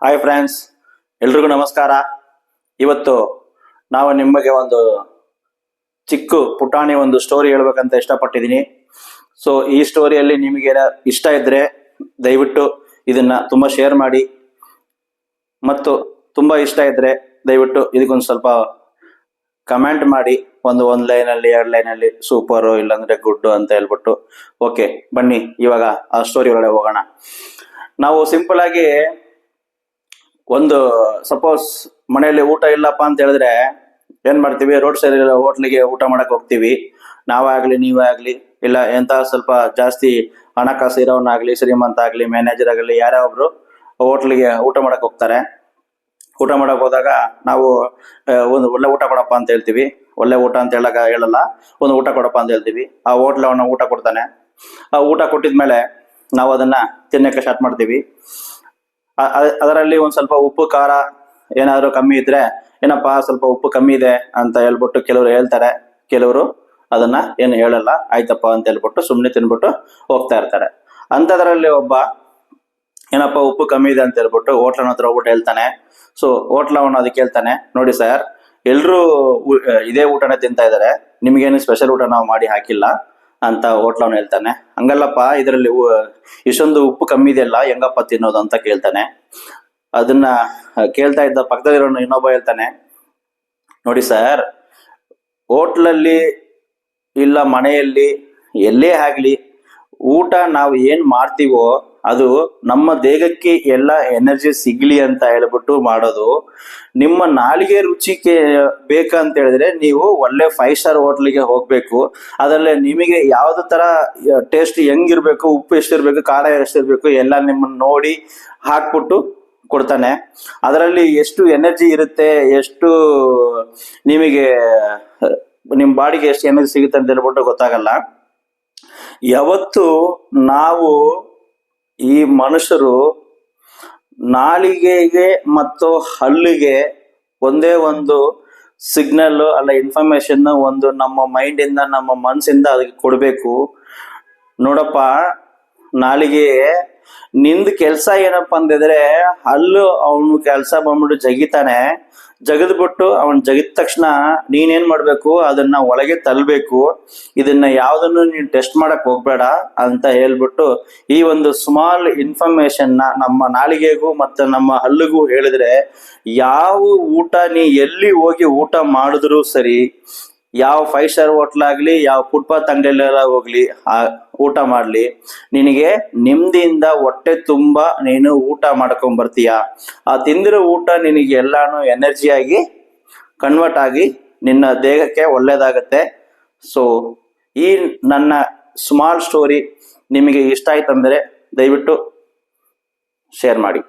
Hi friends, ಎಲ್ರಿಗೂ ನಮಸ್ಕಾರ. ಇವತ್ತು ನಾವು ನಿಮಗೆ ಒಂದು ಚಿಕ್ಕ ಪುಟಾಣಿ ಒಂದು ಸ್ಟೋರಿ ಹೇಳ್ಬೇಕಂತ ಇಷ್ಟಪಟ್ಟಿದ್ದೀನಿ. ಸೊ ಈ ಸ್ಟೋರಿಯಲ್ಲಿ ನಿಮಗೆ ಇಷ್ಟ ಇದ್ದರೆ ದಯವಿಟ್ಟು ಇದನ್ನ ತುಂಬ ಶೇರ್ ಮಾಡಿ, ಮತ್ತು ತುಂಬ ಇಷ್ಟ ಇದ್ದರೆ ದಯವಿಟ್ಟು ಇದಕ್ಕೊಂದು ಸ್ವಲ್ಪ ಕಮೆಂಟ್ ಮಾಡಿ. ಒಂದು ಲೈನಲ್ಲಿ 2 ಲೈನಲ್ಲಿ ಸೂಪರು ಇಲ್ಲಾಂದ್ರೆ ಗುಡ್ಡು ಅಂತ ಹೇಳ್ಬಿಟ್ಟು. ಓಕೆ, ಬನ್ನಿ ಇವಾಗ ಆ ಸ್ಟೋರಿ ಒಳಗೆ ಹೋಗೋಣ. ನಾವು ಸಿಂಪಲ್ ಆಗಿ ಒಂದು ಸಪೋಸ್ ಮನೆಯಲ್ಲಿ ಊಟ ಇಲ್ಲಪ್ಪ ಅಂತ ಹೇಳಿದ್ರೆ ಏನ್ ಮಾಡ್ತೀವಿ? ರೋಡ್ ಸೈಡ್ ಹೋಟ್ಲಿಗೆ ಊಟ ಮಾಡಕ್ ಹೋಗ್ತೀವಿ. ನಾವೇ ಆಗ್ಲಿ ನೀವೇ ಆಗ್ಲಿ, ಇಲ್ಲ ಎಂತ ಸ್ವಲ್ಪ ಜಾಸ್ತಿ ಹಣಕಾಸು ಇರೋನಾಗ್ಲಿ, ಶ್ರೀಮಂತ ಆಗ್ಲಿ, ಮ್ಯಾನೇಜರ್ ಆಗಲಿ, ಯಾರೇ ಒಬ್ರು ಹೋಟ್ಲಿಗೆ ಊಟ ಮಾಡಕ್ ಹೋಗ್ತಾರೆ. ಊಟ ಮಾಡಕ್ ಹೋದಾಗ ನಾವು ಒಂದು ಒಳ್ಳೆ ಊಟ ಕೊಡಪ್ಪ ಅಂತ ಹೇಳ್ತೀವಿ. ಒಳ್ಳೆ ಊಟ ಅಂತ ಹೇಳಲ್ಲ, ಒಂದು ಊಟ ಕೊಡಪ್ಪ ಅಂತ ಹೇಳ್ತೀವಿ. ಆ ಹೋಟ್ಲ್ ಅವನ ಊಟ ಕೊಡ್ತಾನೆ. ಆ ಊಟ ಕೊಟ್ಟಿದ್ಮೇಲೆ ನಾವು ಅದನ್ನ ತಿನ್ನಕ್ಕೆ ಸ್ಟಾರ್ಟ್ ಮಾಡ್ತೀವಿ. ಅದರಲ್ಲಿ ಒಂದ್ ಸ್ವಲ್ಪ ಉಪ್ಪು ಖಾರ ಏನಾದ್ರು ಕಮ್ಮಿ ಇದ್ರೆ, ಏನಪ್ಪಾ ಸ್ವಲ್ಪ ಉಪ್ಪು ಕಮ್ಮಿ ಇದೆ ಅಂತ ಹೇಳ್ಬಿಟ್ಟು ಕೆಲವರು ಹೇಳ್ತಾರೆ. ಕೆಲವರು ಅದನ್ನ ಏನು ಹೇಳಲ್ಲ, ಆಯ್ತಪ್ಪ ಅಂತ ಹೇಳ್ಬಿಟ್ಟು ಸುಮ್ನೆ ತಿನ್ಬಿಟ್ಟು ಹೋಗ್ತಾ ಇರ್ತಾರೆ. ಅಂತದ್ರಲ್ಲಿ ಒಬ್ಬ ಏನಪ್ಪಾ ಉಪ್ಪು ಕಮ್ಮಿ ಇದೆ ಅಂತ ಹೇಳ್ಬಿಟ್ಟು ಹೋಟ್ಲನ ಹತ್ರ ಹೋಗ್ಬಿಟ್ಟು ಹೇಳ್ತಾನೆ. ಸೊ ಹೋಟ್ಲವನು ಅದಕ್ಕೆ ಹೇಳ್ತಾನೆ, ನೋಡಿ ಸರ್, ಎಲ್ರು ಇದೇ ಊಟನೇ ತಿಂತಾ ಇದಾರೆ, ನಿಮ್ಗೇನು ಸ್ಪೆಷಲ್ ಊಟ ನಾವು ಮಾಡಿ ಹಾಕಿಲ್ಲ ಅಂತ ಹೋಟ್ಲವನು ಹೇಳ್ತಾನೆ. ಹಂಗಲ್ಲಪ್ಪ, ಇದರಲ್ಲಿ ಇಷ್ಟೊಂದು ಉಪ್ಪು ಕಮ್ಮಿ ಇದೆಯಲ್ಲ, ಹೆಂಗಪ್ಪ ತಿನ್ನೋದು ಅಂತ ಕೇಳ್ತಾನೆ. ಅದನ್ನ ಕೇಳ್ತಾ ಇದ್ದ ಪಕ್ಕದಲ್ಲಿರೋ ಇನ್ನೊಬ್ಬ ಹೇಳ್ತಾನೆ, ನೋಡಿ ಸರ್, ಹೋಟ್ಲಲ್ಲಿ ಇಲ್ಲ ಮನೆಯಲ್ಲಿ ಎಲ್ಲೇ ಆಗ್ಲಿ, ಊಟ ನಾವು ಏನ್ ಮಾಡ್ತೀವೋ ಅದು ನಮ್ಮ ದೇಹಕ್ಕೆ ಎಲ್ಲ ಎನರ್ಜಿ ಸಿಗ್ಲಿ ಅಂತ ಹೇಳ್ಬಿಟ್ಟು ಮಾಡೋದು. ನಿಮ್ಮ ನಾಲಿಗೆ ರುಚಿಗೆ ಬೇಕಂತ ಹೇಳಿದ್ರೆ ನೀವು ಒಳ್ಳೆ 5 ಸ್ಟಾರ್ ಹೋಟ್ಲಿಗೆ ಹೋಗ್ಬೇಕು. ಅದರಲ್ಲಿ ನಿಮಗೆ ಯಾವ್ದು ತರ ಟೇಸ್ಟ್ ಹೆಂಗಿರ್ಬೇಕು, ಉಪ್ಪು ಎಷ್ಟಿರ್ಬೇಕು, ಖಾರ ಎಷ್ಟಿರ್ಬೇಕು ಎಲ್ಲ ನಿಮ್ಮನ್ನ ನೋಡಿ ಹಾಕ್ಬಿಟ್ಟು ಕೊಡ್ತಾನೆ. ಅದರಲ್ಲಿ ಎಷ್ಟು ಎನರ್ಜಿ ಇರುತ್ತೆ, ಎಷ್ಟು ನಿಮಗೆ ನಿಮ್ಮ ಬಾಡಿಗೆ ಎಷ್ಟು ಎನರ್ಜಿ ಸಿಗುತ್ತೆ ಅಂತ ಹೇಳ್ಬಿಟ್ಟು ಗೊತ್ತಾಗಲ್ಲ. ಯಾವತ್ತು ನಾವು ಈ ಮನುಷ್ಯರು ನಾಲಿಗೆಗೆ ಮತ್ತು ಹಲ್ಲಿಗೆ ಒಂದೇ ಒಂದು ಸಿಗ್ನಲ್ ಅಲ್ಲ ಇನ್ಫಾರ್ಮೇಶನ್ ಒಂದು ನಮ್ಮ ಮೈಂಡ್ ಇಂದ ನಮ್ಮ ಮನಸ್ಸಿಂದ ಅದಕ್ಕೆ ಕೊಡ್ಬೇಕು. ನೋಡಪ್ಪ, ನಾಲಿಗೆ ನಿಂದ ಕೆಲ್ಸ ಏನಪ್ಪಾ ಅಂದಿದ್ರೆ, ಹಲ್ಲು ಅವನು ಕೆಲ್ಸ ಬಂದ್ಬಿಟ್ಟು ಜಗಿತಾನೆ. ಜಗದ್ಬಿಟ್ಟು ಅವನ್ ಜಗಿದ ತಕ್ಷಣ ನೀನೇನ್ ಮಾಡ್ಬೇಕು? ಅದನ್ನ ಒಳಗೆ ತಳ್ಬೇಕು. ಇದನ್ನ ಯಾವ್ದನ್ನು ನೀನ್ ಟೆಸ್ಟ್ ಮಾಡಕ್ ಹೋಗ್ಬೇಡ ಅಂತ ಹೇಳ್ಬಿಟ್ಟು ಈ ಒಂದು ಸ್ಮಾಲ್ ಇನ್ಫಾರ್ಮೇಶನ್ ನಮ್ಮ ನಾಲಿಗೆಗೂ ಮತ್ತೆ ನಮ್ಮ ಹಲ್ಲಿಗೂ ಹೇಳಿದ್ರೆ, ಯಾವ ಊಟ ನೀ ಎಲ್ಲಿ ಹೋಗಿ ಊಟ ಮಾಡಿದ್ರು ಸರಿ, ಯಾವ 5 ಸ್ಟಾರ್ ಹೋಟ್ಲ್ ಆಗ್ಲಿ, ಯಾವ ಫುಟ್ಪಾತ್ ಅಂಗಡಿಯಲ್ಲ ಹೋಗ್ಲಿ ಊಟ ಮಾಡ್ಲಿ, ನಿನಗೆ ನೆಮ್ಮದಿಯಿಂದ ಹೊಟ್ಟೆ ತುಂಬಾ ನೀನು ಊಟ ಮಾಡ್ಕೊಂಡ್ ಬರ್ತೀಯ. ಆ ತಿಂದಿರೋ ಊಟ ನಿನಗೆ ಎಲ್ಲಾನು ಎನರ್ಜಿಯಾಗಿ ಕನ್ವರ್ಟ್ ಆಗಿ ನಿನ್ನ ದೇಹಕ್ಕೆ ಒಳ್ಳೇದಾಗತ್ತೆ. ಸೊ ಈ ನನ್ನ ಸ್ಮಾಲ್ ಸ್ಟೋರಿ ನಿಮಗೆ ಇಷ್ಟ ಆಯ್ತಂದ್ರೆ ದಯವಿಟ್ಟು ಶೇರ್ ಮಾಡಿ.